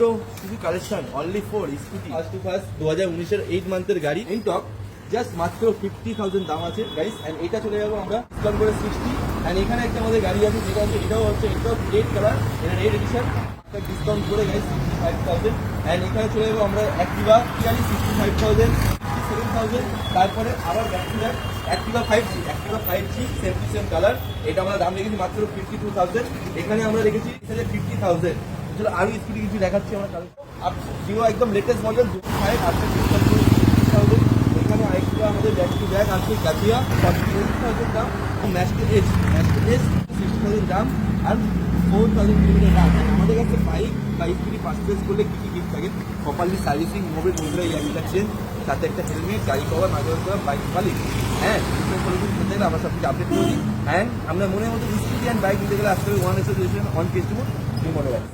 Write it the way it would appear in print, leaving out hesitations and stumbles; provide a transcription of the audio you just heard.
দুটো scooty collection only for scooty first to first 2019-এর 8 মান্থের গাড়ি ইনটক জাস্ট মাত্র 50,000 দাম আছে গাইস। এন্ড এটা চলে যাবো আমরা ডিসকাউন্ট করে 60। এন্ড এখানে একটা আমাদের গাড়ি আছে যেটা হচ্ছে এটাও রেড কালার, এটা রেড এডিশন, ডিসকাউন্ট করে গাইস 65,000। এন্ড এখানে চলে যাবো আমরা অ্যাক্টিভা 65,000, 67,000। তারপরে আবার Activa 5G, Activa 5G same colour, এটা আমরা দাম রেখেছি মাত্র 52,000। এখানে আমরা রেখেছি 50,000। চলো আরো স্কুটি কিছু দেখাচ্ছি আমরা জিও একদম লেটেস্ট মডেল 25 আপনার ডিসকাউন্ট করে 60,000। এখানে আরেকটা আমাদের ব্যাক টু ব্যাক আছে কাটিয়া 48,000 দাম, ন্যাশনাল এজ 60,000 দাম আর 4,000 কিলোমিটার দাম। আমাদের কাছে বাইক বা স্কুটি পারচেজ করলে কী কী গিফট থাকে, প্রপারলি সার্ভিসিং মোবাইল বন্ধুরা এই একটা চেঞ্জ, সাথে একটা হেলমেট, গাড়ি কভার, মাঝে মাঝে বাইক মালিক, হ্যাঁ করতে গেলে আমরা সব কিছু আপডেট করে দিই। অ্যান্ড আমরা মনের মতো স্কুটি অ্যান্ড বাইক নিতে গেলে আসতে হবে 1 অন কেসিমোড নিউ মনোবাইক।